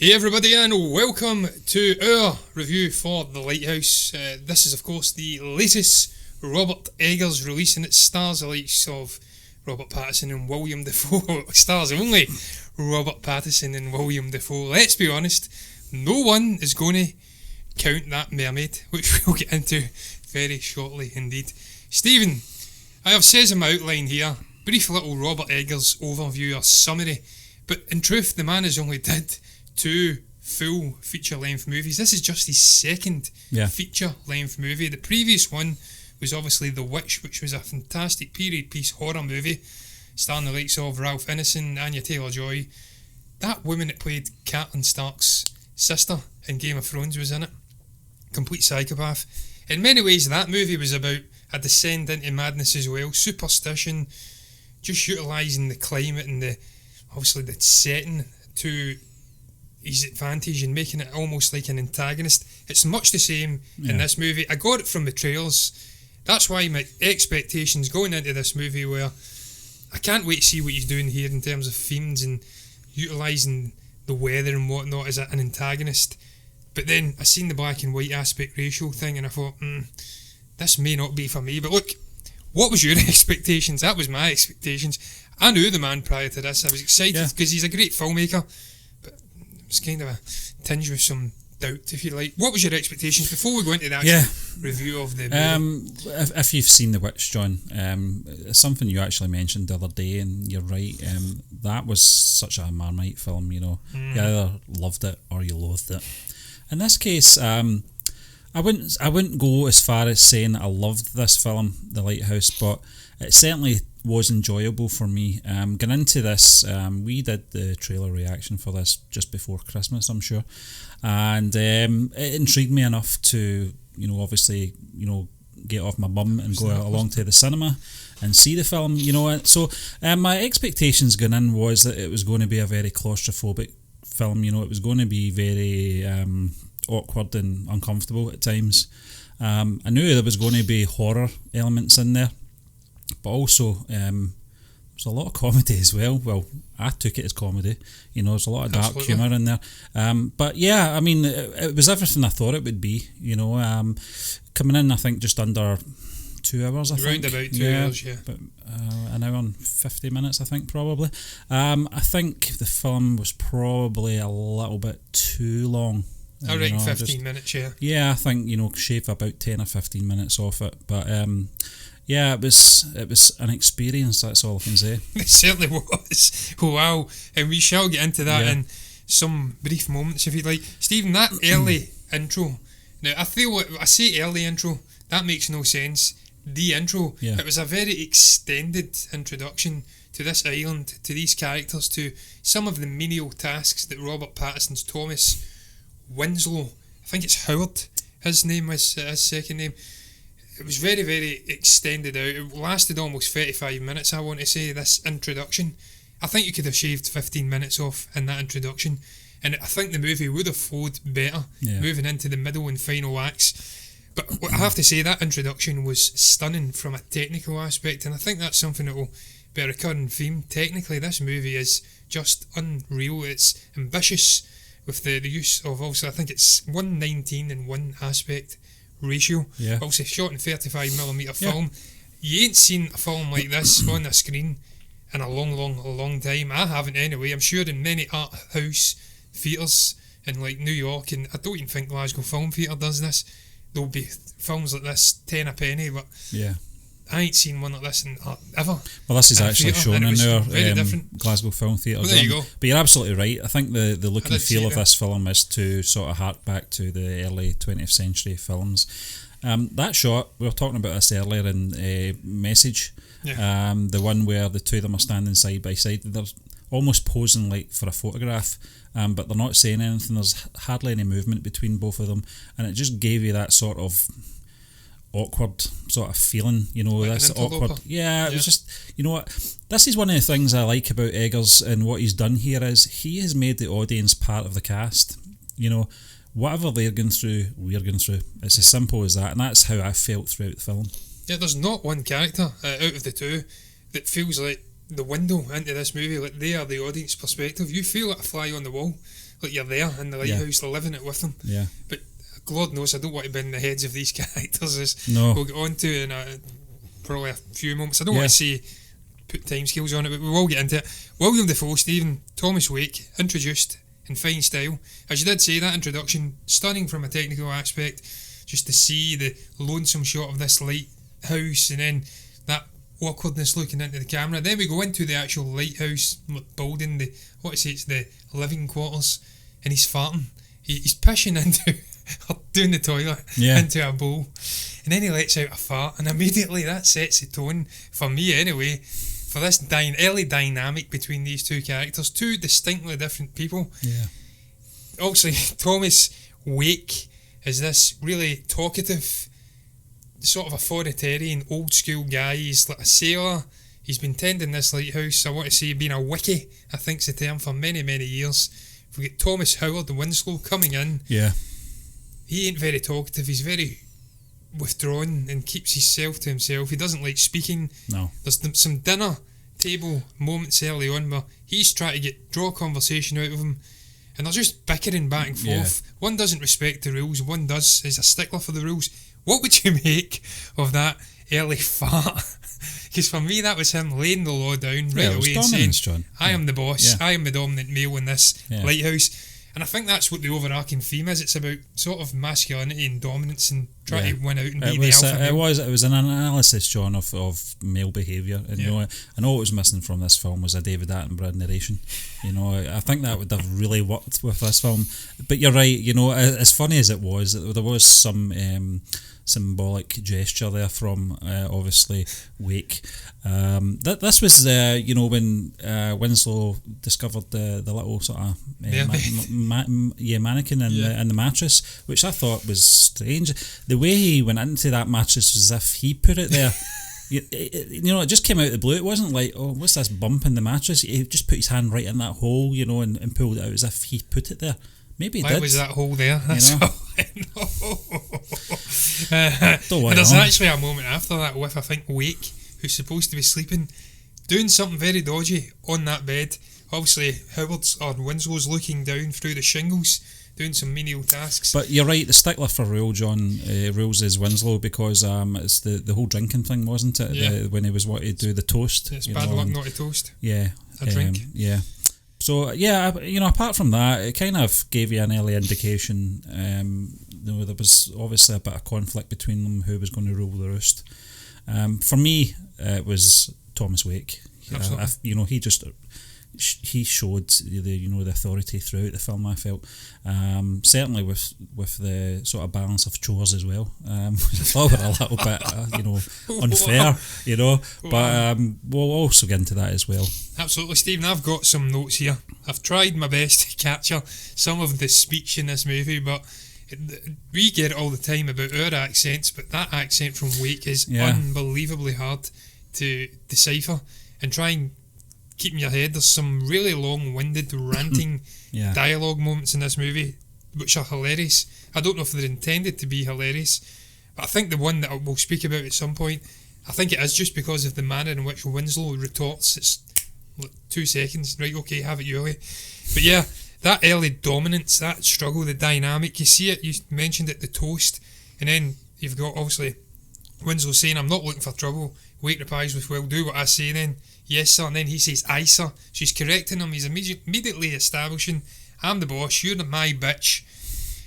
Hey everybody, and welcome to our review for The Lighthouse. This is of course the latest Robert Eggers release, and it stars the likes of Robert Pattinson and William Dafoe. Stars only Robert Pattinson and William Dafoe. Let's be honest, no one is going to count that mermaid, which we'll get into very shortly indeed. Stephen, I have says in my outline here, brief little Robert Eggers overview or summary, but in truth the man has only did 2 full feature-length movies. This is just his second feature-length movie. The previous one was obviously The Witch, which was a fantastic period piece horror movie starring the likes of Ralph Ineson, Anya Taylor-Joy. That woman that played Catelyn Stark's sister in Game of Thrones was in it. Complete psychopath. In many ways that movie was about a descent into madness as well. Superstition, just utilising the climate and the setting to his advantage and making it almost like an antagonist. It's much the same in this movie. I got it from the trailers. That's why my expectations going into this movie were, I can't wait to see what he's doing here in terms of themes and utilising the weather and whatnot as an antagonist. But then I seen the black and white aspect ratio thing and I thought, this may not be for me. But look, what was your expectations? That was my expectations. I knew the man prior to this. I was excited because he's a great filmmaker. It's kind of a tinge with some doubt, if you like. What was your expectations before we go into the actual review of the movie? If you've seen The Witch, John, it's something you actually mentioned the other day, and you're right. That was such a Marmite film, you know. You either loved it or you loathed it. In this case, I wouldn't go as far as saying I loved this film, The Lighthouse, but it certainly was enjoyable for me. Going into this, we did the trailer reaction for this just before Christmas, I'm sure, and it intrigued me enough to, obviously, get off my bum and go along to the cinema and see the film, So my expectations going in was that it was going to be a very claustrophobic film. It was going to be very awkward and uncomfortable at times. I knew there was going to be horror elements in there, but also there's a lot of comedy as well. Well, I took it as comedy. There's a lot of dark humour in there. But yeah, I mean, it was everything I thought it would be. Coming in, I think just under 2 hours. I think around about 2 hours, yeah. But an hour and 50 minutes, I think, probably. I think the film was probably a little bit too long. I reckon 15 minutes, yeah. Yeah, I think, shave about 10 or 15 minutes off it. But yeah, it was an experience, that's all I can say. It certainly was. Wow. And we shall get into that in some brief moments, if you'd like. Stephen, that early intro, now I feel what I say early intro, that makes no sense. The intro, it was a very extended introduction to this island, to these characters, to some of the menial tasks that Robert Pattinson's Thomas Winslow, I think it's Howard, his name was his second name. It was very, very extended out. It lasted almost 35 minutes, I want to say, this introduction. I think you could have shaved 15 minutes off in that introduction, and I think the movie would have flowed better moving into the middle and final acts. But I have to say, that introduction was stunning from a technical aspect, and I think that's something that will be a recurring theme. Technically, this movie is just unreal. It's ambitious with the use of, also, I think it's 1:19 in one aspect ratio. Also shot in 35mm film. You ain't seen a film like this on the screen in a long time. I haven't anyway. I'm sure in many art house theatres in like New York, and I don't even think Glasgow Film Theatre does this. There'll be films like this 10 a penny, but I ain't seen one like this in ever. Well, this is actually shown in our Glasgow Film Theatre. Well, there you go. But you're absolutely right. I think the look and feel of this film is to sort of hark back to the early 20th century films. That shot, we were talking about this earlier in Message, the one where the two of them are standing side by side. They're almost posing like for a photograph, but they're not saying anything. There's hardly any movement between both of them, and it just gave you that sort of awkward sort of feeling, like this awkward. It was just, what, this is one of the things I like about Eggers, and what he's done here is he has made the audience part of the cast. Whatever they're going through, we're going through. It's as simple as that, and that's how I felt throughout the film. Yeah, there's not one character out of the two that feels like the window into this movie, like they are the audience perspective. You feel like a fly on the wall. like you're there in the lighthouse, living it with them. Yeah. But Lord knows I don't want to be in the heads of these characters, as No. we'll get on to in probably a few moments. I don't want to say put timescales on it, but we will get into it. William Dafoe, Stephen, Thomas Wake, introduced in fine style. As you did say, that introduction, stunning from a technical aspect, just to see the lonesome shot of this lighthouse and then that awkwardness looking into the camera. Then we go into the actual lighthouse building, it's the living quarters, and he's farting. He's pissing into, or doing the toilet, into a bowl, and then he lets out a fart, and immediately that sets the tone, for me anyway, for this early dynamic between these two characters, two distinctly different people. Yeah. Obviously, Thomas Wake is this really talkative, sort of authoritarian, old school guy. He's like a sailor. He's been tending this lighthouse, I want to say, being a wickie, I think's the term, for many, many years. If we get Thomas Howard, the Winslow, coming in, he ain't very talkative. He's very withdrawn and keeps himself to himself. He doesn't like speaking. No. There's some dinner table moments early on where he's trying to draw conversation out of him, and they're just bickering back and forth. One doesn't respect the rules, one does, is a stickler for the rules. What would you make of that early fart? Because for me, that was him laying the law down right away and saying, John. I am the boss, I am the dominant male in this lighthouse. And I think that's what the overarching theme is. It's about sort of masculinity and dominance and trying to win out and be the alpha male. It was an analysis, John, of male behaviour. And you know, I know what was missing from this film was a David Attenborough narration. You know, I think that would have really worked with this film. But you're right. You know, as funny as it was, there was some symbolic gesture there from obviously Wake. This was when Winslow discovered the little sort of mannequin in the mattress, which I thought was strange. The way he went into that mattress was as if he put it there. It just came out of the blue. It wasn't like, oh, what's this bump in the mattress? He just put his hand right in that hole, and pulled it out as if he put it there. Maybe he did. Why was that hole there? That's all I know. Don't worry, there's actually a moment after that with, I think, Wake, who's supposed to be sleeping, doing something very dodgy on that bed. Obviously, Howard's or Winslow's looking down through the shingles, doing some menial tasks. But you're right, the stickler for rules is Winslow, because it's the whole drinking thing, wasn't it? Yeah. When he was wanting to do the toast. It's bad luck not to toast. Yeah. A drink. Yeah. So, apart from that, it kind of gave you an early indication. There was obviously a bit of conflict between them, who was going to rule the roost. For me, it was Thomas Wake. He showed the authority throughout the film, I felt. Certainly with the sort of balance of chores as well. I thought were a little bit, unfair, But we'll also get into that as well. Absolutely, Stephen. I've got some notes here. I've tried my best to capture some of the speech in this movie, but we get it all the time about our accents, but that accent from Wake is unbelievably hard to decipher and try and keep in your head. There's some really long-winded, ranting dialogue moments in this movie which are hilarious. I don't know if they're intended to be hilarious, but I think the one that we'll speak about at some point, I think it is just because of the manner in which Winslow retorts. It's like 2 seconds, right, okay, have it your way. But yeah, that early dominance, that struggle, the dynamic, you see it, you mentioned it, the toast, and then you've got obviously Winslow saying, I'm not looking for trouble. Wake replies with, well, do what I say then. Yes, sir. And then he says, aye, sir. She's correcting him. He's immediately establishing, I'm the boss, you're my bitch.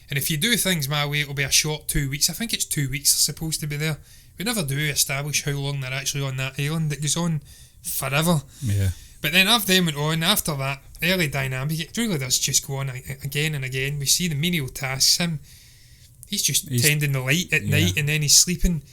And if you do things my way, it'll be a short 2 weeks. I think it's 2 weeks they're supposed to be there. We never do establish how long they're actually on that island. It goes on forever. Yeah. But then they went on, after that early dynamic, it really does just go on again and again. We see the menial tasks. He's tending the light at night, and then he's sleeping.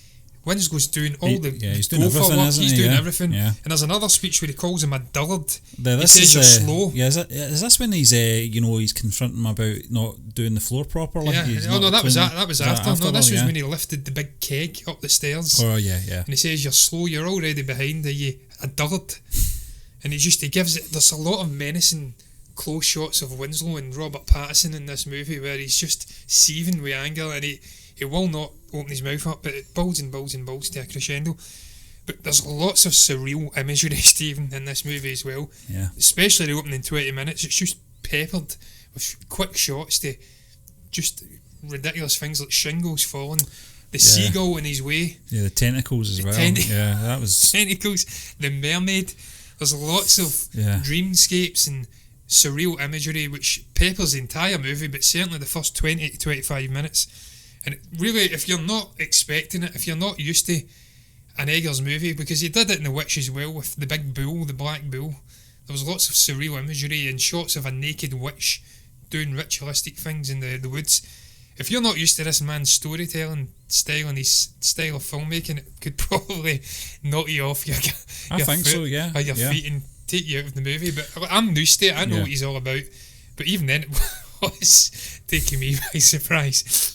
Winslow's doing all he's doing everything, work. Isn't He's he? doing everything. Yeah. And there's another speech where he calls him a dullard. He says you're slow. Yeah, is this when he's he's confronting him about not doing the floor properly? Yeah. That was after. No, this was when he lifted the big keg up the stairs. Oh yeah. And he says, you're slow, you're already behind, are you a dullard? And he gives it, there's a lot of menacing close shots of Winslow and Robert Pattinson in this movie where he's just seething with anger, and he will not open his mouth up, but it builds and builds and builds to a crescendo. But there's lots of surreal imagery, Stephen, in this movie as well. Yeah. Especially the opening 20 minutes. It's just peppered with quick shots to just ridiculous things like shingles falling, the seagull in his way. Yeah, the tentacles as well. Yeah, that was... Tentacles, the mermaid. There's lots of dreamscapes and surreal imagery which peppers the entire movie, but certainly the first 20 to 25 minutes. And really, if you're not expecting it, if you're not used to an Eggers movie, because he did it in The Witch as well with the big bull, the black bull, there was lots of surreal imagery and shots of a naked witch doing ritualistic things in the woods. If you're not used to this man's storytelling style and his style of filmmaking, it could probably knock you off your feet and take you out of the movie. But I'm used to it. I know what he's all about. But even then, it was taking me by surprise.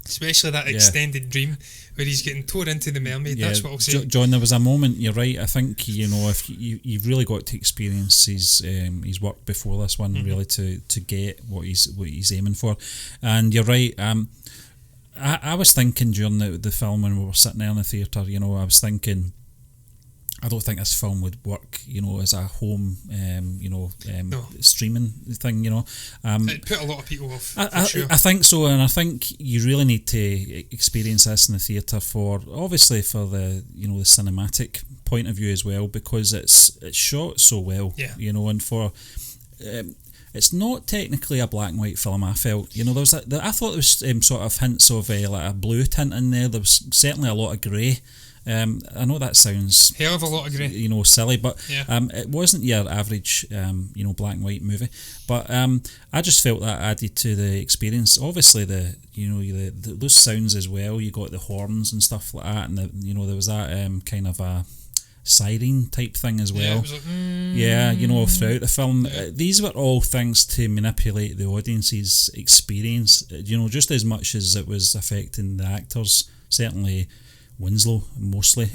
Especially that extended dream where he's getting towed into the mermaid. That's what I'll say. John, there was a moment, you're right, I think, if you've really got to experience his work before this one, really, to get what he's aiming for. And you're right, I was thinking during the film when we were sitting there in the theatre, I was thinking, I don't think this film would work, as a home, streaming thing, It put a lot of people off, sure. I think so, and I think you really need to experience this in the theatre obviously for the, the cinematic point of view as well, because it's shot so well, and for... it's not technically a black and white film, I felt. I thought there was sort of hints of like a blue tint in there. There was certainly a lot of grey. I know that sounds hell of a lot of grey, silly, but it wasn't your average, black and white movie. But I just felt that added to the experience. Obviously, those sounds as well. You got the horns and stuff like that, and there was that kind of a siren type thing as well. Yeah, it was like, throughout the film. These were all things to manipulate the audience's experience. Just as much as it was affecting the actors. Certainly Winslow mostly.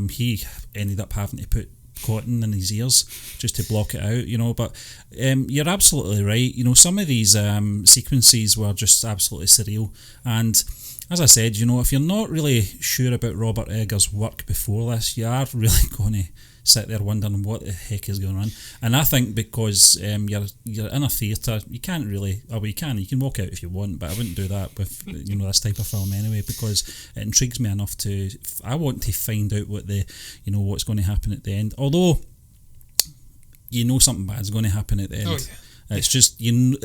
He ended up having to put cotton in his ears just to block it out, but you're absolutely right. Some of these sequences were just absolutely surreal, and as I said, if you're not really sure about Robert Eggers' work before this, you are really going to sit there wondering what the heck is going on. And I think because you're in a theatre, you can't really... you can walk out if you want, but I wouldn't do that with this type of film anyway, because it intrigues me enough to... I want to find out what what's going to happen at the end. Although, something bad's going to happen at the end. Oh, yeah. It's just, you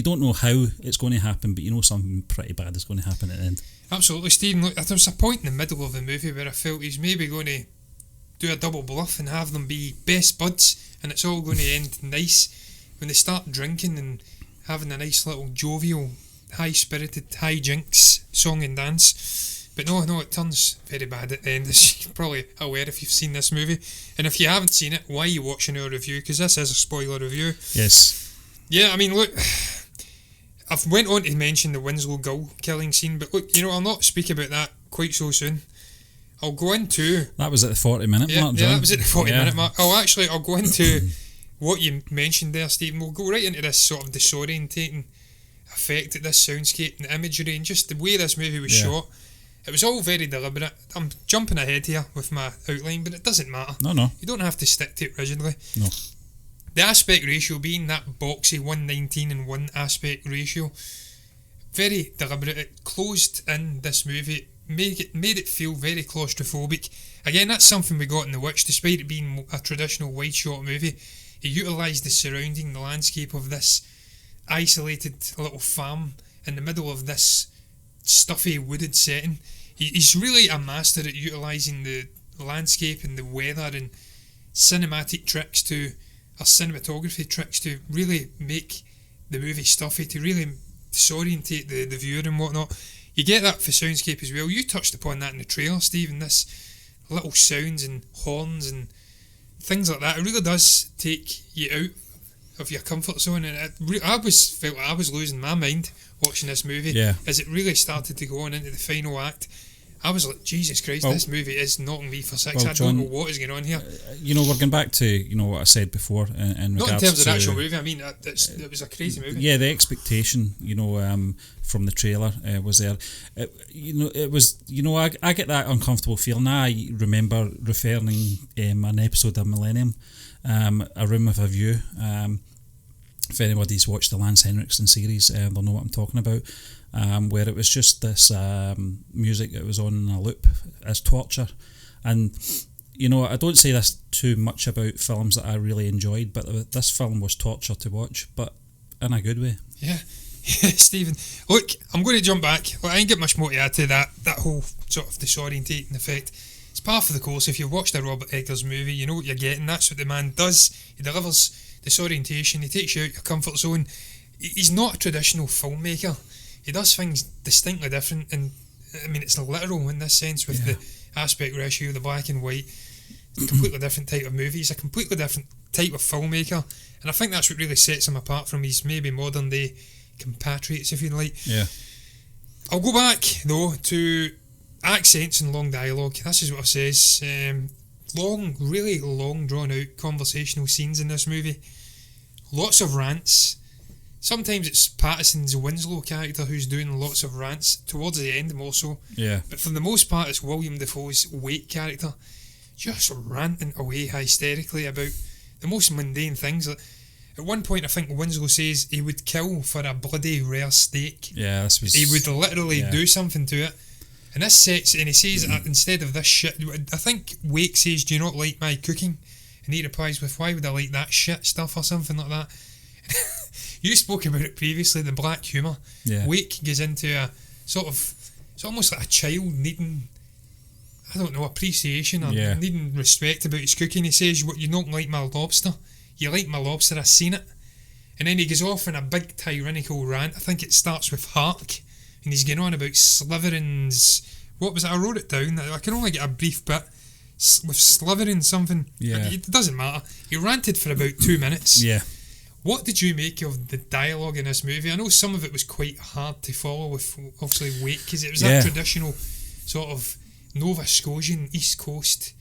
don't know how it's going to happen, but something pretty bad is going to happen at the end. Absolutely, Stephen. Look, there's a point in the middle of the movie where I felt he's maybe going to do a double bluff and have them be best buds, and it's all going to end nice when they start drinking and having a nice little jovial, high-spirited, high-jinks song and dance. But no, it turns very bad at the end, as you're probably aware if you've seen this movie. And if you haven't seen it, why are you watching our review? Because this is a spoiler review. Yes. Yeah, I mean, look, I've went on to mention the Winslow gull killing scene, but look, I'll not speak about that quite so soon. I'll go into... That was at the 40-minute mark, John. Yeah, that was at the 40-minute mark. I'll go into what you mentioned there, Stephen. We'll go right into this sort of disorientating effect at this soundscape and imagery and just the way this movie was shot. It was all very deliberate. I'm jumping ahead here with my outline, but it doesn't matter. No. You don't have to stick to it rigidly. No. The aspect ratio being that boxy 1:19 and 1 aspect ratio, very deliberate. It closed in this movie, made it feel very claustrophobic. Again, that's something we got in The Witch, despite it being a traditional wide shot movie. He utilised the landscape of this isolated little farm in the middle of this stuffy wooded setting. He's really a master at utilising the landscape and the weather and cinematography tricks to really make the movie stuffy, to really disorientate the viewer and whatnot. You get that for soundscape as well. You touched upon that in the trailer, Stephen, this little sounds and horns and things like that. It really does take you out of your comfort zone, and I felt like I was losing my mind watching this movie as it really started to go on into the final act. I was like, Jesus Christ, this movie is knocking me for six. I don't know what is going on here. We're going back to what I said before in not regards in terms of the to, actual movie. I mean, it was a crazy movie. Yeah, the expectation, from the trailer was there. It was, I get that uncomfortable feeling. I remember referring an episode of Millennium, A Room with a View. If anybody's watched the Lance Henriksen series, they'll know what I'm talking about. Where it was just this music that was on in a loop as torture. And, you know, I don't say this too much about films that I really enjoyed, but this film was torture to watch, but in a good way. Yeah, Stephen. Look, I'm going to jump back. Well, I ain't got much more to add to that whole sort of disorientating effect. It's par for the course. If you've watched a Robert Eggers movie, you know what you're getting. That's what the man does. He delivers disorientation. He takes you out your comfort zone. He's not a traditional filmmaker. He does things distinctly different, and I mean, it's literal in this sense with the aspect ratio, the black and white. It's a completely different type of movie. He's a completely different type of filmmaker, and I think that's what really sets him apart from his maybe modern day compatriots, if you like. Yeah. I'll go back though to accents and long dialogue. This is what it says. Really long, drawn out conversational scenes in this movie. Lots of rants. Sometimes it's Patterson's Winslow character who's doing lots of rants, towards the end more so. Yeah. But for the most part, it's William Dafoe's Wake character just ranting away hysterically about the most mundane things. At one point, I think Winslow says he would kill for a bloody rare steak. Yeah, this was... He would literally do something to it. And this sets, and he says, instead of this shit, I think Wake says, "Do you not like my cooking?" And he replies with, "Why would I like that shit stuff?" or something like that. You spoke about it previously, the black humour. Yeah. Wake goes into a sort of, it's almost like a child needing, I don't know, appreciation or needing respect about his cooking. He says, "What, you don't like my lobster? You like my lobster, I've seen it." And then he goes off in a big tyrannical rant. I think it starts with Hark, and he's going on about Slytherin's, what was it? I wrote it down. I can only get a brief bit. With Slytherin something. Yeah. It doesn't matter. He ranted for about 2 minutes. Yeah. What did you make of the dialogue in this movie? I know some of it was quite hard to follow with obviously Wake, because it was that traditional sort of Nova Scotian East Coast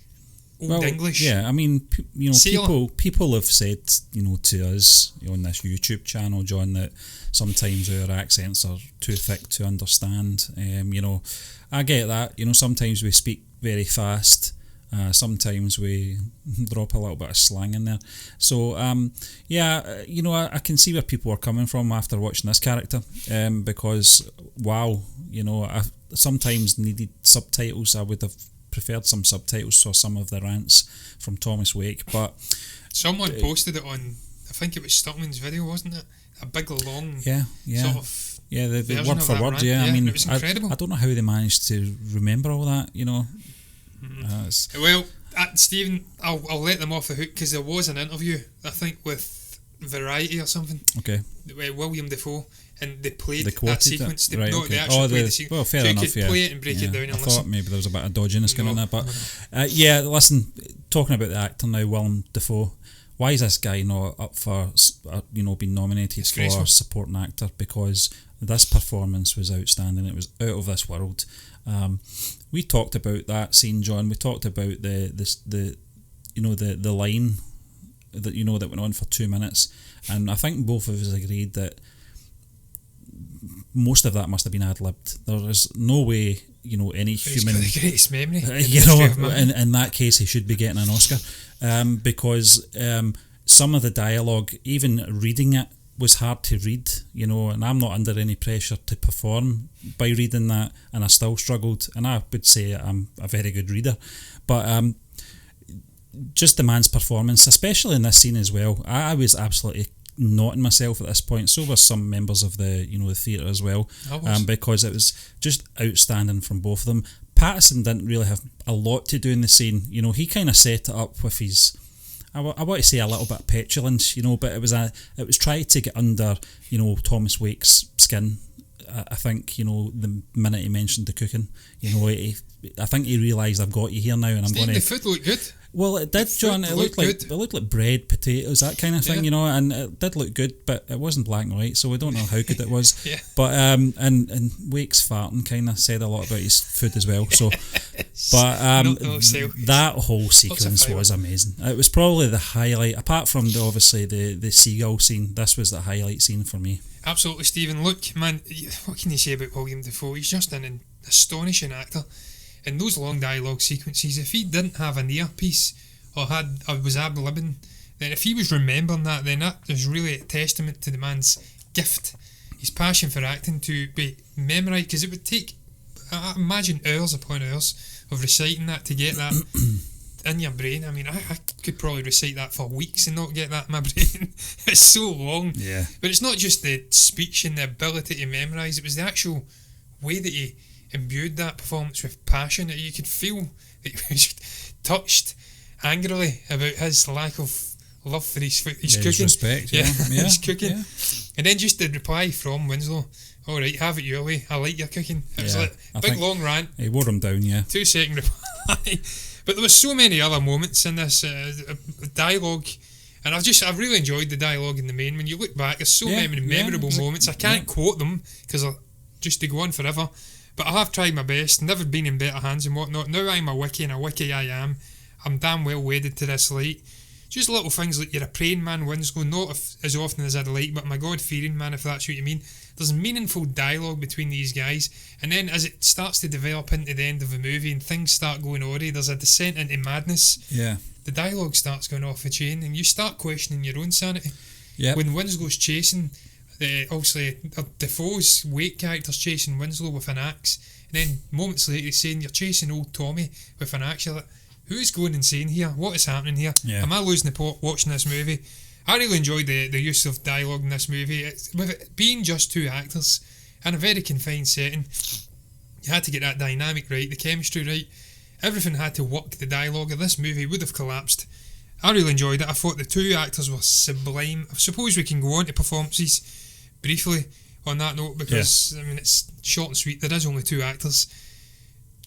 Old English. Yeah, I mean, you know, sailor. people have said, you know, to us on this YouTube channel, John, that sometimes our accents are too thick to understand. You know, I get that. You know, sometimes we speak very fast. Sometimes we drop a little bit of slang in there. So, you know, I can see where people are coming from after watching this character, because, wow, you know, I sometimes needed subtitles. I would have preferred some subtitles for some of the rants from Thomas Wake, but... Someone posted it on, I think it was Stuckman's video, wasn't it? A big, long sort of... Yeah, the word for word, rant. I mean, it was incredible. I don't know how they managed to remember all that, you know. Well, Stephen, I'll let them off the hook, because there was an interview, I think, with Variety or something. Okay. William Dafoe, and they played they that sequence. Right, no, okay. they actually played the sequence. Well, fair so enough, you could play it and break it down and I listen. thought maybe there was a bit of dodginess going on there, but listen, talking about the actor now, Willem Dafoe, why is this guy not up for, you know, being nominated for supporting actor? Because this performance was outstanding. It was out of this world. We talked about that scene, John. We talked about the you know, the line that, you know, that went on for 2 minutes, and I think both of us agreed that most of that must have been ad-libbed. There is no way, you know, any human... He's got the greatest memory. You know, in that case, he should be getting an Oscar, because some of the dialogue, even reading it, was hard to read, you know, and I'm not under any pressure to perform by reading that, and I still struggled, and I would say I'm a very good reader, but just the man's performance, especially in this scene as well, I was absolutely knotting myself at this point. So were some members of the, you know, the theatre as well, because it was just outstanding from both of them. Patterson didn't really have a lot to do in the scene, you know. He kind of set it up with his, I want to say, a little bit of petulance, you know, but it was trying to get under, you know, Thomas Wake's skin. I think, you know, the minute he mentioned the cooking, you know, I think he realised, I've got you here now, and I'm going to... The food looked good. Well, it did, John. It looked like bread, potatoes, that kind of thing, you know, and it did look good, but it wasn't black and white, so we don't know how good it was. But and Wake's farting kind of said a lot about his food as well. So, but that whole sequence was amazing. It was probably the highlight, apart from obviously the seagull scene. This was the highlight scene for me. Absolutely, Stephen. Look, man, what can you say about William Dafoe? He's just an astonishing actor. In those long dialogue sequences, if he didn't have an earpiece or was ad-libbing then if he was remembering that, then that is really a testament to the man's gift, his passion for acting, to be memorised, because it would take, I imagine, hours upon hours of reciting that to get that in your brain. I mean, I could probably recite that for weeks and not get that in my brain. It's so long. Yeah. But it's not just the speech and the ability to memorise, it was the actual way that he imbued that performance with passion, that you could feel that he was touched angrily about his lack of love for his cooking. His respect, yeah. His cooking. Yeah. And then just the reply from Winslow, "Alright, have it your way, I like your cooking." It was like I big think long rant, he wore him down, 2-second reply. But there was so many other moments in this dialogue, and I've really enjoyed the dialogue in the main. When you look back, there's so many memorable moments. I can't quote them because just to go on forever, but I have tried my best, never been in better hands and whatnot. Now I'm a wiki, and a wiki I am. I'm damn well wedded to this light. Just little things like you're a praying man, Winslow, not as often as I'd like, but I'm a God-fearing man, if that's what you mean. There's meaningful dialogue between these guys, and then as it starts to develop into the end of the movie and things start going awry, there's a descent into madness. Yeah. The dialogue starts going off the chain, and you start questioning your own sanity. Yeah. When Winslow's chasing, obviously, Defoe's Wake character's chasing Winslow with an axe, and then moments later he's saying, "You're chasing old Tommy with an axe." You're like, who's going insane here? What is happening here? Yeah. Am I losing the plot watching this movie? I really enjoyed the use of dialogue in this movie. With it being just two actors in a very confined setting, you had to get that dynamic right, the chemistry right. Everything had to work. The dialogue of this movie would have collapsed. I really enjoyed it. I thought the two actors were sublime. I suppose we can go on to performances briefly on that note, because I mean, it's short and sweet. There is only two actors.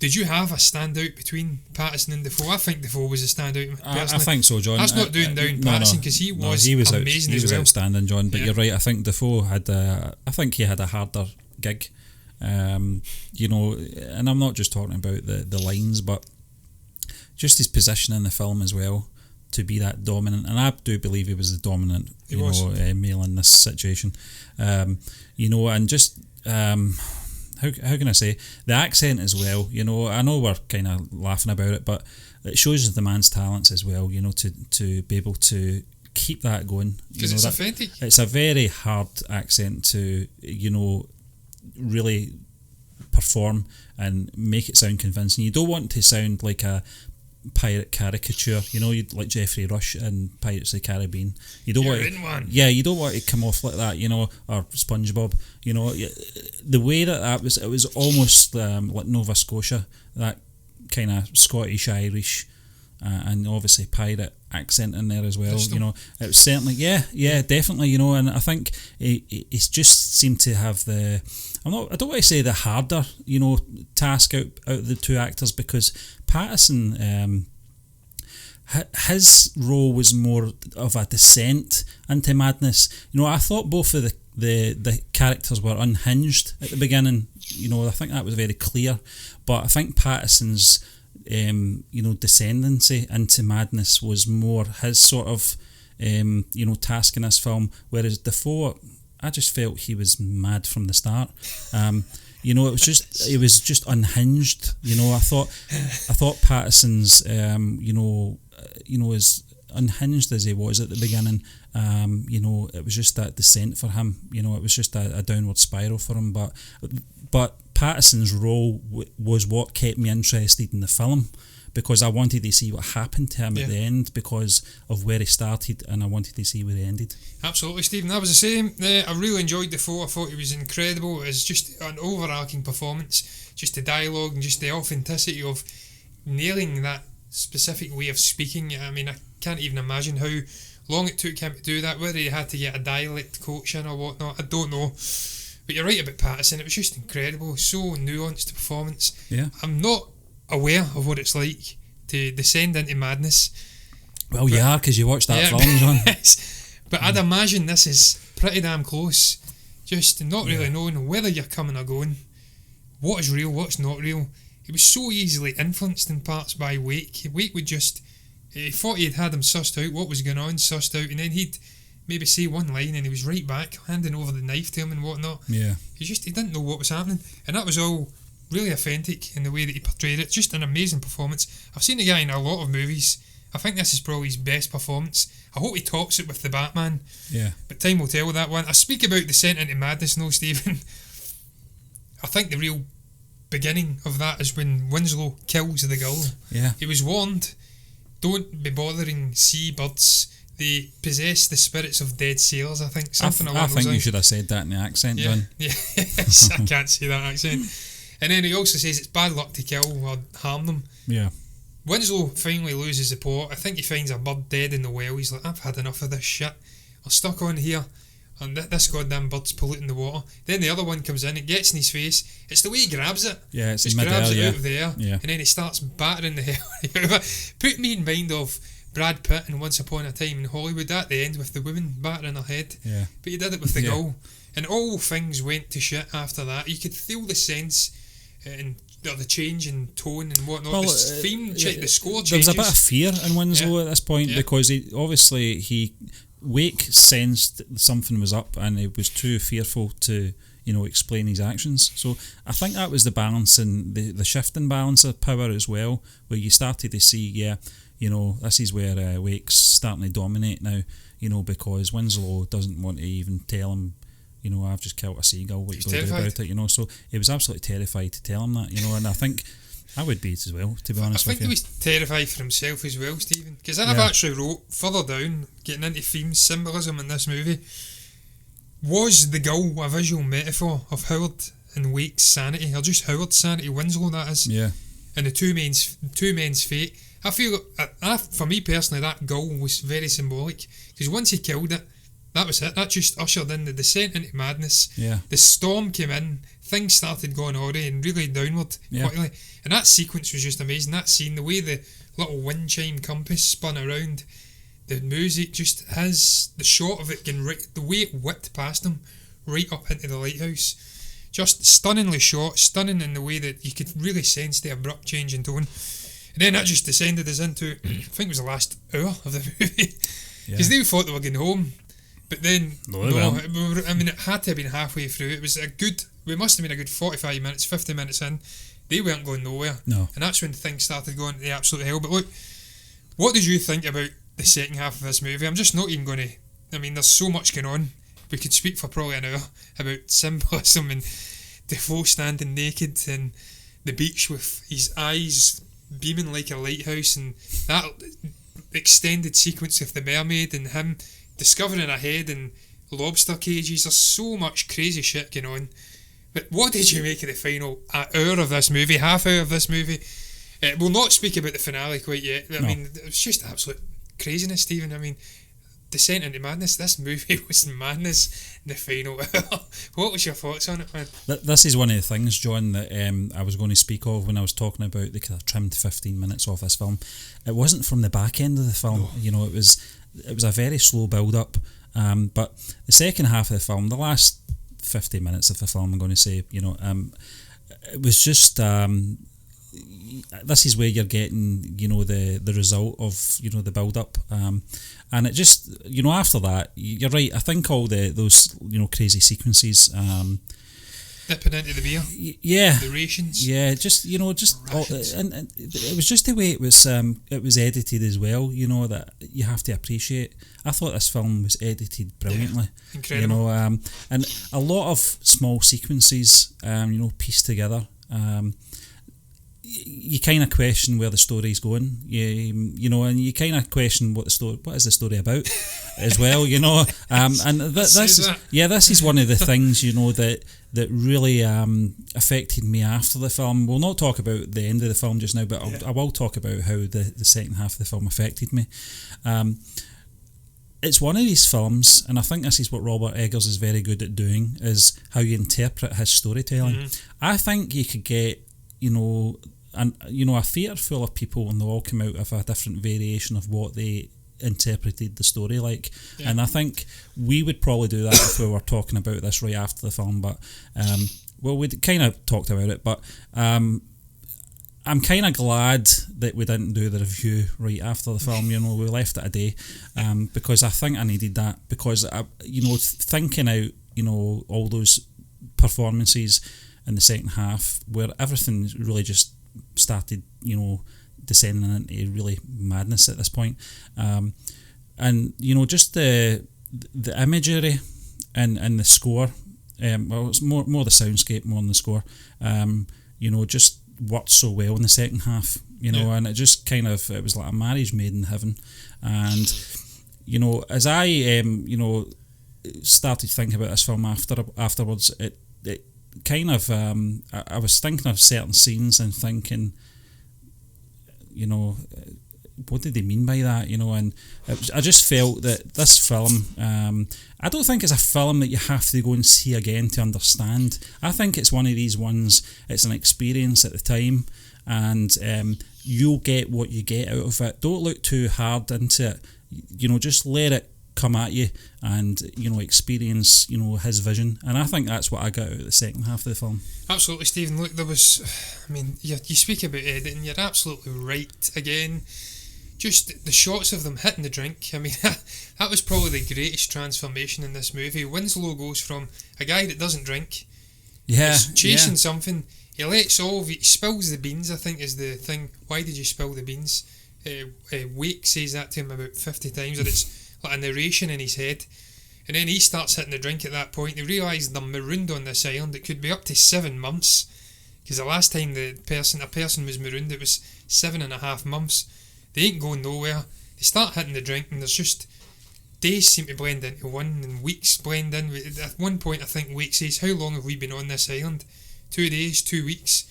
Did you have a standout between Patterson and Defoe? I think Defoe was a standout personally. I think so, John. That's not doing down Patterson, because he was amazing as well. Outstanding, John. But you're right. I think Defoe had a harder gig. You know, and I'm not just talking about the lines, but just his position in the film as well, to be that dominant. And I do believe he was the dominant, male in this situation. You know, and just. How can I say, the accent as well, you know, I know we're kind of laughing about it, but it shows the man's talents as well, you know, to be able to keep that going. Because it's authentic. It's a very hard accent to, you know, really perform and make it sound convincing. You don't want to sound like a pirate caricature, you know, like Geoffrey Rush in Pirates of the Caribbean. You don't you don't want to come off like that, you know, or SpongeBob, you know. The way that was, it was almost like Nova Scotia, that kind of Scottish Irish and obviously pirate accent in there as well. You know, it was certainly definitely, you know. And I think it's just seemed to have I don't want to say the harder, you know, task out of the two actors, because Patterson, his role was more of a descent into madness. You know, I thought both of the characters were unhinged at the beginning. You know, I think that was very clear. But I think Patterson's you know, descendancy into madness was more his sort of you know, task in this film, whereas Defoe, I just felt he was mad from the start. You know, it was just unhinged. You know, I thought Patterson's you know, as unhinged as he was at the beginning, you know, it was just that descent for him. You know, it was just a downward spiral for him. But Patterson's role was what kept me interested in the film, because I wanted to see what happened to him at the end because of where he started, and I wanted to see where he ended. Absolutely, Stephen. That was the same. I really enjoyed Defoe. I thought he was incredible. It was just an overarching performance. Just the dialogue and just the authenticity of nailing that specific way of speaking. I mean, I can't even imagine how long it took him to do that, whether he had to get a dialect coach in or whatnot, I don't know. But you're right about Patterson, it was just incredible, so nuanced performance. Yeah. I'm not aware of what it's like to descend into madness. Well, you are, because you watched that film, John. But I'd imagine this is pretty damn close, just not really knowing whether you're coming or going, what is real, what's not real. He was so easily influenced in parts by Wake. Wake would just, he thought he'd had him sussed out, what was going on, sussed out, and then he'd maybe say one line and he was right back, handing over the knife to him and whatnot. Yeah. He didn't know what was happening. And that was all really authentic in the way that he portrayed it. Just an amazing performance. I've seen the guy in a lot of movies, I think this is probably his best performance. I hope he tops it with the Batman. Yeah. But time will tell with that one. I speak about Descent into Madness, no, Stephen. I think the real beginning of that is when Winslow kills the gull. Yeah. He was warned, don't be bothering seabirds. They possess the spirits of dead sailors, I think. Something along those lines. I think you should have said that in the accent, John. Yeah, yes, I can't say that accent. And then he also says it's bad luck to kill or harm them. Yeah. Winslow finally loses the plot. I think he finds a bird dead in the well. He's like, I've had enough of this shit. I'm stuck on here, and this goddamn bird's polluting the water. Then the other one comes in, it gets in his face. It's the way he grabs it. Yeah, it's just in grabs mid-air, it out of the air, yeah. and then he starts battering the hell out of it. Put me in mind of Brad Pitt in Once Upon a Time in Hollywood at the end with the woman battering her head. Yeah. But he did it with the gull. And all things went to shit after that. You could feel the sense and the change in tone and whatnot. Well, the theme, the score changes. There was a bit of fear in Winslow at this point because Wake sensed something was up and he was too fearful to, explain his actions. So I think that was the balance and the shifting balance of power as well, where you started to see, this is where Wake's starting to dominate now, because Winslow doesn't want to even tell him, I've just killed a seagull, what you going to do about it, so he was absolutely terrified to tell him that, and I think I would be as well, to be honest with you. I think he was terrified for himself as well, Stephen, because I've actually wrote further down, getting into themes, symbolism in this movie, was the gull a visual metaphor of Howard and Wake's sanity, or just Howard's sanity, Winslow that is, and the two men's fate. I feel, for me personally, that gull was very symbolic, because once he killed it, that was it. That just ushered in the descent into madness. Yeah. The storm came in, things started going awry and really downward quickly. And that sequence was just amazing. That scene, the way the little wind chime compass spun around, the music just has the shot of it going right, the way it whipped past him right up into the lighthouse. Just stunningly shot, stunning in the way that you could really sense the abrupt change in tone. And then that just descended us into, I think it was the last hour of the movie. Because they thought they were going home. But then, it had to have been halfway through. It was we must have been a good 45 minutes, 50 minutes in. They weren't going nowhere. No. And that's when things started going to the absolute hell. But look, what did you think about the second half of this movie? I'm just not even going to, there's so much going on. We could speak for probably an hour about symbolism and Defoe standing naked and the beach with his eyes beaming like a lighthouse, and that extended sequence of the mermaid and him discovering a head in lobster cages. There's so much crazy shit going on. But what did you make of the final hour of this movie, half hour of this movie? We'll not speak about the finale quite yet. It was just absolute craziness, Stephen. Descent into Madness. This movie was madness in the final hour. What was your thoughts on it, man? This is one of the things, John, that I was going to speak of when I was talking about the kind of trimmed 15 minutes off this film. It wasn't from the back end of the film. No. It was a very slow build-up. But the second half of the film, the last 50 minutes of the film, I'm going to say, it was just... this is where you're getting, the result of, the build-up. And it just, after that, you're right, I think all those crazy sequences... dipping into the beer. Yeah. The rations. Yeah, just, and it was just the way it was edited as well, that you have to appreciate. I thought this film was edited brilliantly. Yeah, incredible. And a lot of small sequences, pieced together. You kind of question where the story's going, and you kind of question what is the story about, as well, And this is one of the things, that really affected me after the film. We'll not talk about the end of the film just now, but I will talk about how the second half of the film affected me. It's one of these films, and I think this is what Robert Eggers is very good at doing, is how you interpret his storytelling. Mm-hmm. I think you could get, a theatre full of people and they all come out with a different variation of what they interpreted the story like. Yeah. And I think we would probably do that if we were talking about this right after the film, but we kind of talked about it, but I'm kind of glad that we didn't do the review right after the film. We left it a day, because I think I needed that, because thinking out all those performances in the second half where everything really just started descending into really madness at this point. And just the imagery and the score. Well, it's more the soundscape more than the score. Just worked so well in the second half. And it just it was like a marriage made in heaven. And as I started thinking about this film afterwards, it kind of I was thinking of certain scenes and thinking, what did they mean by that? And I just felt that this film, I don't think it's a film that you have to go and see again to understand. I think it's one of these ones, it's an experience at the time, and you'll get what you get out of it. Don't look too hard into it. Just let it come at you and experience his vision. And I think that's what I got out of the second half of the film. Absolutely, Stephen. Look, there was, you speak about editing, you're absolutely right again. Just the shots of them hitting the drink. That was probably the greatest transformation in this movie. Winslow goes from a guy that doesn't drink, chasing something. He lets off. He spills the beans, I think, is the thing. Why did you spill the beans? Wake says that to him about 50 times, or it's like a narration in his head. And then he starts hitting the drink at that point. They realise they're marooned on this island. It could be up to 7 months, because the last time a person was marooned, it was 7.5 months. They ain't going nowhere. They start hitting the drink, and there's just days seem to blend into one, and weeks blend in. At one point, I think Wake says, "How long have we been on this island? 2 days, 2 weeks,"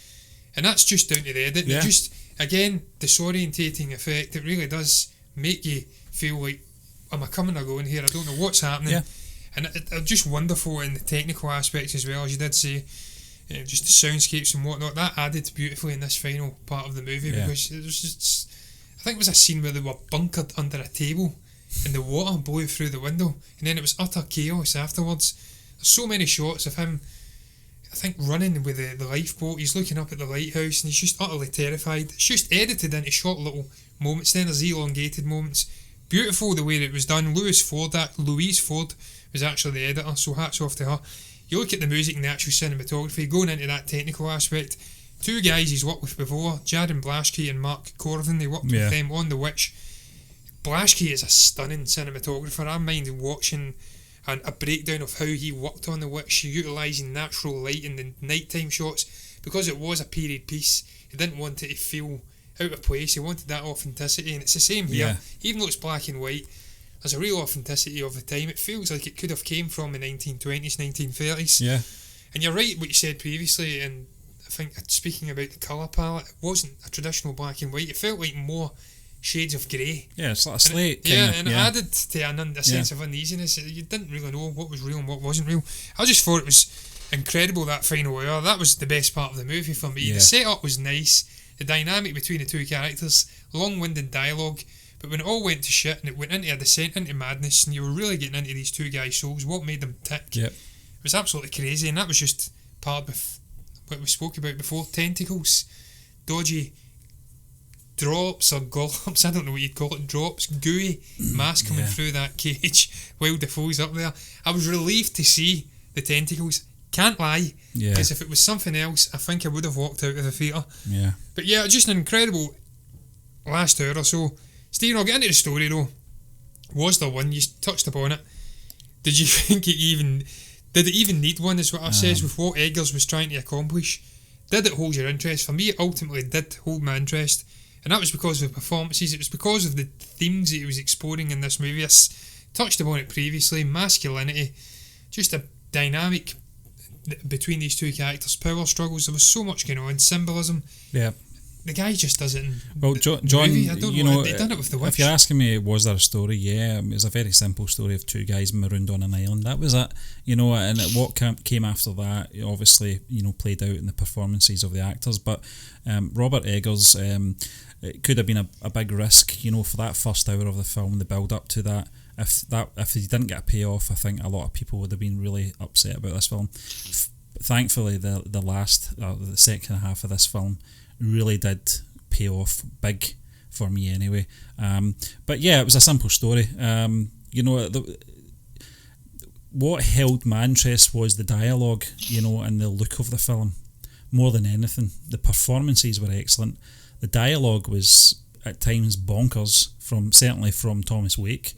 and that's just down to the edit. Yeah. Just again, disorientating effect. It really does make you feel like, am I coming or going here? I don't know what's happening. Yeah. And it's just wonderful in the technical aspects as well, as you did say. Just the soundscapes and whatnot, that added beautifully in this final part of the movie, because it was just, I think it was a scene where they were bunkered under a table and the water blew through the window, and then it was utter chaos afterwards. There's so many shots of him, I think, running with the lifeboat. He's looking up at the lighthouse and he's just utterly terrified. It's just edited into short little moments. Then there's elongated moments. Beautiful the way that it was done. Louise Ford was actually the editor, so hats off to her. You look at the music and the actual cinematography, going into that technical aspect. 2 guys he's worked with before, Jared Blaschke and Mark Corvin, they worked with them on The Witch. Blaschke is a stunning cinematographer. I mind watching a breakdown of how he worked on The Witch, utilising natural light in the nighttime shots, because it was a period piece. He didn't want it to feel out of place. He wanted that authenticity, and it's the same here. Yeah. Even though it's black and white, there's a real authenticity of the time. It feels like it could have came from the 1920s, 1930s. Yeah. And you're right what you said previously, and I think speaking about the colour palette, it wasn't a traditional black and white. It felt like more shades of grey. Yeah, it's like a slate. It added to a sense of uneasiness. You didn't really know what was real and what wasn't real. I just thought it was incredible, that final hour. That was the best part of the movie for me. Yeah. The setup was nice. The dynamic between the 2 characters, long-winded dialogue, but when it all went to shit and it went into a descent into madness and you were really getting into these 2 guys' souls, what made them tick? Yep. It was absolutely crazy, and that was just part of what we spoke about before. Tentacles, dodgy drops or gollops, I don't know what you'd call it, drops, gooey mass coming through that cage while Defoe's up there. I was relieved to see the tentacles, can't lie, because if it was something else, I think I would have walked out of the theatre. Yeah. But yeah, just an incredible last hour or so. Stephen, I'll get into the story though. Was there one? You touched upon it. Did you think did it even need one, is what I've said, with what Eggers was trying to accomplish? Did it hold your interest? For me, it ultimately did hold my interest, and that was because of the performances. It was because of the themes that he was exploring in this movie. I touched upon it previously. Masculinity, just a dynamic between these 2 characters, power struggles. There was so much going on, symbolism. Yeah. The guy just does it in John, movie. I don't know, they done it with The Witch. If you're asking me, was there a story? Yeah, it was a very simple story of 2 guys marooned on an island. That was it, and what came after that, obviously, played out in the performances of the actors. But Robert Eggers, it could have been a big risk, for that first hour of the film, the build up to that. If he didn't get a payoff, I think a lot of people would have been really upset about this film. Thankfully, the second half of this film really did pay off big for me anyway. But yeah, it was a simple story. What held my interest was the dialogue, and the look of the film more than anything. The performances were excellent. The dialogue was at times bonkers, certainly from Thomas Wake,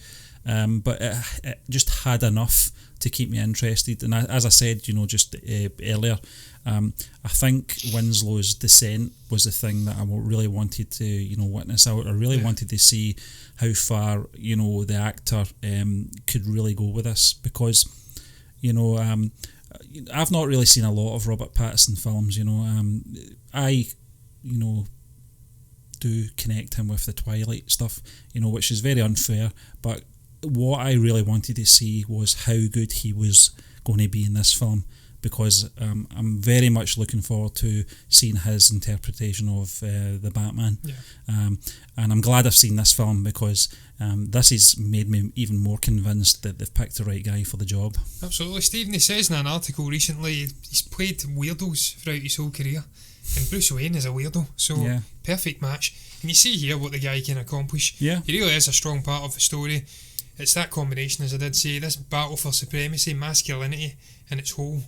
but it just had enough to keep me interested. And as I said, just earlier, I think Winslow's descent was the thing that I really wanted to, witness out. I really wanted to see how far, the actor could really go with this, because, I've not really seen a lot of Robert Pattinson films. I do connect him with the Twilight stuff, which is very unfair, but what I really wanted to see was how good he was going to be in this film, because I'm very much looking forward to seeing his interpretation of the Batman. And I'm glad I've seen this film, because this has made me even more convinced that they've picked the right guy for the job. Absolutely. Stephen, he says in an article recently he's played weirdos throughout his whole career, and Bruce Wayne is a weirdo, so perfect match. And you see here what the guy can accomplish. He really is a strong part of the story. It's that combination, as I did say, this battle for supremacy, masculinity in its whole.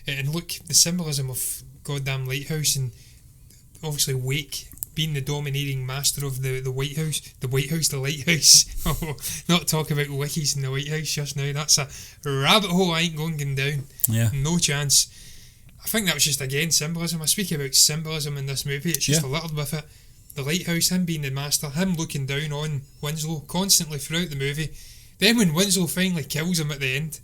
And look, the symbolism of goddamn Lighthouse, and obviously Wake being the dominating master of the White House, the Lighthouse. Not talk about wikis in the White House just now. That's a rabbit hole I ain't going down. No chance. I think that was just, again, symbolism. I speak about symbolism in this movie. It's just a little with it. The Lighthouse, him being the master, him looking down on Winslow constantly throughout the movie. Then when Winslow finally kills him at the end,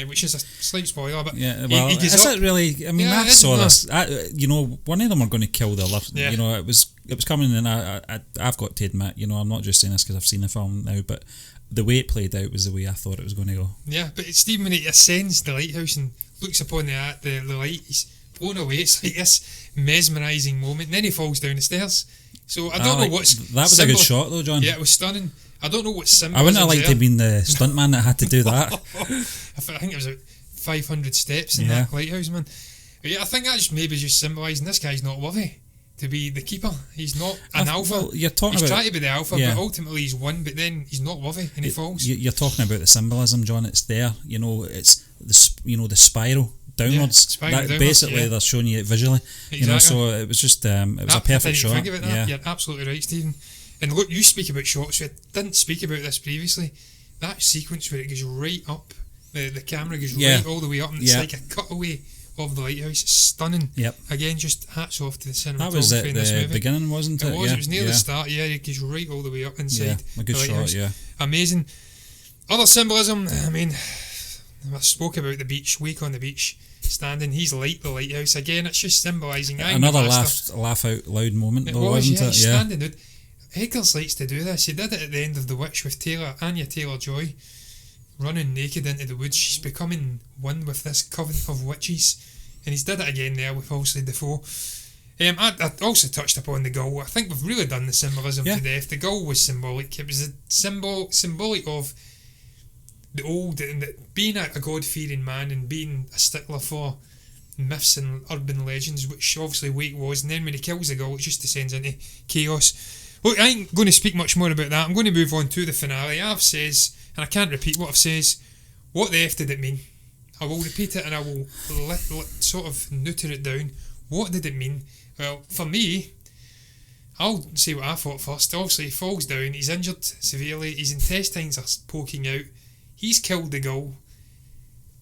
which is a slight spoiler, but he gets is up. It really? I mean, I saw this. One of them are going to kill the other. It was coming, and I've got to admit, I'm not just saying this because I've seen the film now, but the way it played out was the way I thought it was going to go. Yeah, but Stephen, when he ascends the lighthouse and looks upon the light, he's blown away. It's like this mesmerising moment, and then he falls down the stairs. So I don't know what's... That was a good shot though, John. Yeah, it was stunning. I don't know what symbolism. I wouldn't have liked to have been the stuntman that had to do that. I think it was 500 steps in that lighthouse, man. But yeah, I think that's maybe just symbolising this guy's not worthy to be the keeper. He's not an alpha. Well, he's trying to be the alpha, but ultimately he's won, but then he's not worthy and he falls. You're talking about the symbolism, John. It's there. It's the spiral downwards. Basically, they're showing you it visually. Exactly. So it was just it was a perfect shot. Think about that. You're absolutely right, Stephen. And look, you speak about shots. We didn't speak about this previously. That sequence where it goes right up, the camera goes right all the way up, and it's like a cutaway of the lighthouse. It's stunning. Again, just hats off to the cinematography. That was at in this movie. The beginning, wasn't it? It was near the start. Yeah, it goes right all the way up inside. A good the lighthouse. shot. Amazing. Other symbolism. I mean, I spoke about the beach. Wake on the beach, standing. He's like the lighthouse again. It's just symbolising. Another laugh out loud moment, wasn't it? He's standing there. Eggers likes to do this. He did it at the end of The Witch with Anya Taylor-Joy running naked into the woods. She's becoming one with this coven of witches, and he's did it again there with obviously Defoe. I also touched upon the gull. I think we've really done the symbolism to death. The gull was symbolic. It was a symbolic of the old, and being a God-fearing man and being a stickler for myths and urban legends, which obviously Wake was. And then when he kills the gull, it just descends into chaos. Look, I ain't going to speak much more about that. I'm going to move on to the finale. I've says, and I can't repeat what I've says. What the F did it mean? I will repeat it and I will sort of neuter it down. What did it mean? Well, for me, I'll say what I thought first. Obviously, he falls down. He's injured severely. His intestines are poking out. He's killed the gull.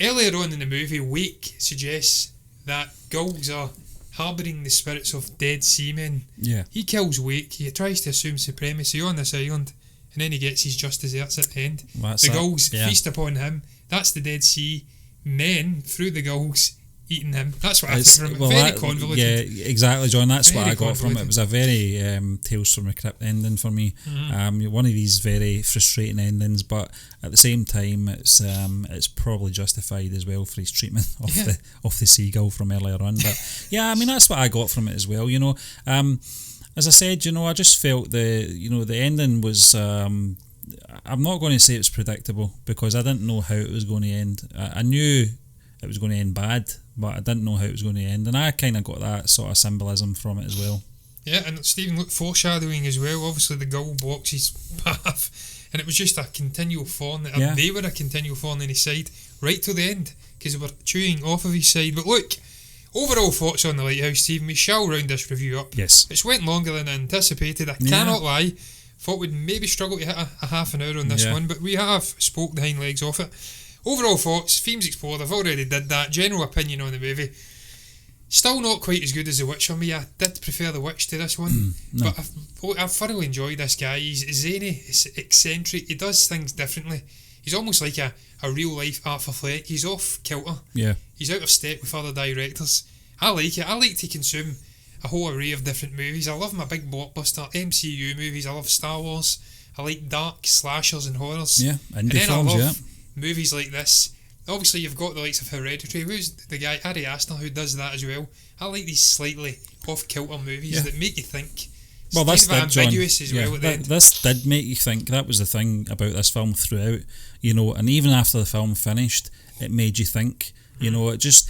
Earlier on in the movie, Wake suggests that gulls are harbouring the spirits of dead seamen. He kills Wake. He tries to assume supremacy on this island, and then he gets his just desserts at the end. The gulls feast upon him. That's the Dead Sea men through the gulls eating him. That's what I think from it. Very convoluted. Yeah, exactly, John. That's very what I got from it. It was a very Tales from the Crypt ending for me. One of these very frustrating endings, but at the same time, it's probably justified as well for his treatment of the seagull from earlier on. But yeah, I mean that's what I got from it as well. As I said, I just felt the ending was. I'm not going to say it was predictable because I didn't know how it was going to end. I knew it was going to end bad, but I didn't know how it was going to end, and I kind of got that sort of symbolism from it as well. Yeah, and Stephen, look, foreshadowing as well. Obviously, the gull blocks his path, and it was just a continual thorn. They were a continual thorn in his side right till the end because they were chewing off of his side. But look, Overall thoughts on The Lighthouse, Stephen. We shall round this review up. Yes. It's went longer than anticipated. I cannot lie. Thought we'd maybe struggle to hit a half an hour on this one, but we have spoke the hind legs off it. Overall thoughts, themes explored, I've already did that. General opinion on the movie. Still not quite as good as The Witch for me. I did prefer The Witch to this one. No. But I've thoroughly enjoyed this guy. He's zany, he's eccentric, he does things differently. He's almost like a real life Arthur Fleck. He's off kilter. Yeah. He's out of step with other directors. I like it. I like to consume a whole array of different movies. I love my big blockbuster MCU movies. I love Star Wars. I like dark slashers and horrors. Yeah, and indie then films, I love movies like this. Obviously, you've got the likes of Hereditary. Who's the guy? Ari Aster, who does that as well. I like these slightly off-kilter movies that make you think. It's well, kind this of ambiguous as well at the end. This did make you think. That was the thing about this film throughout, and even after the film finished, it made you think. It just.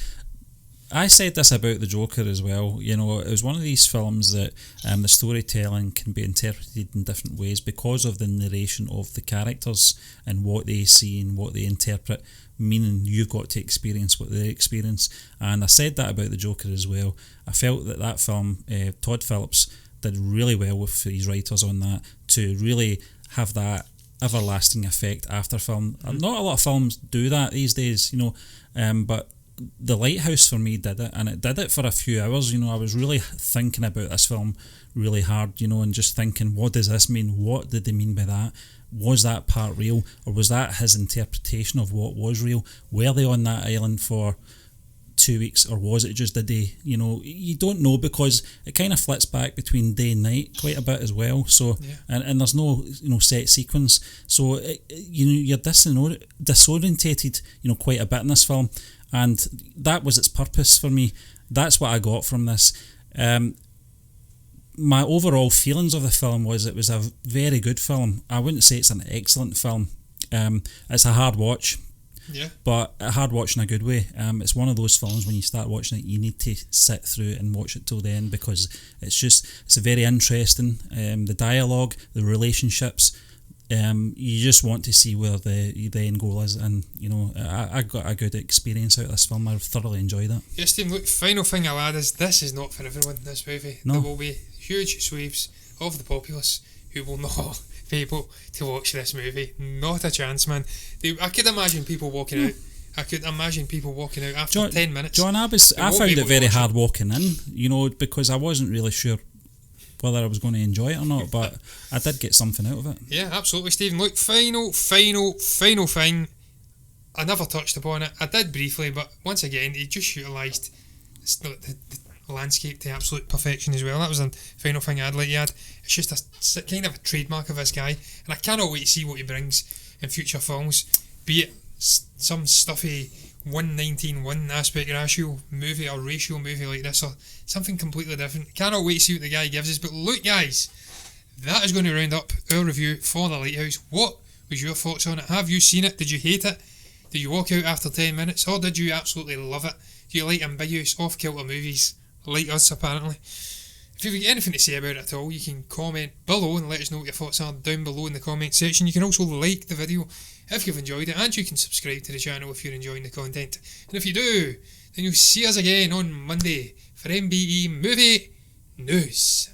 I said this about the Joker as well. It was one of these films that the storytelling can be interpreted in different ways because of the narration of the characters and what they see and what they interpret, meaning you've got to experience what they experience. And I said that about the Joker as well. I felt that film, Todd Phillips, did really well with his writers on that to really have that everlasting effect after film. Not a lot of films do that these days, but The Lighthouse for me did it, and it did it for a few hours. I was really thinking about this film really hard, and just thinking, what does this mean? What did they mean by that? Was that part real, or was that his interpretation of what was real? Were they on that island for 2 weeks, or was it just a day? You don't know, because it kind of flits back between day and night quite a bit as well. So, and there's no set sequence. So you're disorientated quite a bit in this film. And that was its purpose for me. That's what I got from this. My overall feelings of the film was it was a very good film. I wouldn't say it's an excellent film. It's a hard watch, but a hard watch in a good way. It's one of those films when you start watching it, you need to sit through it and watch it till the end, because it's very interesting. The dialogue, the relationships. You just want to see where the end goal is, and I got a good experience out of this film. I thoroughly enjoyed it. Yes, Steve, look, final thing I'll add is this is not for everyone, this movie. No. There will be huge swathes of the populace who will not be able to watch this movie. Not a chance, man. I could imagine people walking out. I could imagine people walking out after 10 minutes. John, I found it very hard walking in, because I wasn't really sure whether I was going to enjoy it or not, but I did get something out of it. Yeah, absolutely, Stephen. Look, final thing. I never touched upon it. I did briefly, but once again, he just utilised the landscape to absolute perfection as well. That was the final thing I'd like to add. It's just a kind of a trademark of this guy, and I cannot wait to see what he brings in future films, be it some stuffy 1:19:1 aspect ratio movie or ratio movie like this, or something completely different. Cannot wait to see what the guy gives us. But look, guys, that is going to round up our review for The Lighthouse. What was your thoughts on it? Have you seen it? Did you hate it? Did you walk out after 10 minutes, or did you absolutely love it? Do you like ambiguous, off-kilter movies like us, apparently? If you've got anything to say about it at all, you can comment below and let us know what your thoughts are down below in the comment section. You can also like the video if you've enjoyed it, and you can subscribe to the channel if you're enjoying the content. And if you do, then you'll see us again on Monday for MBE Movie News.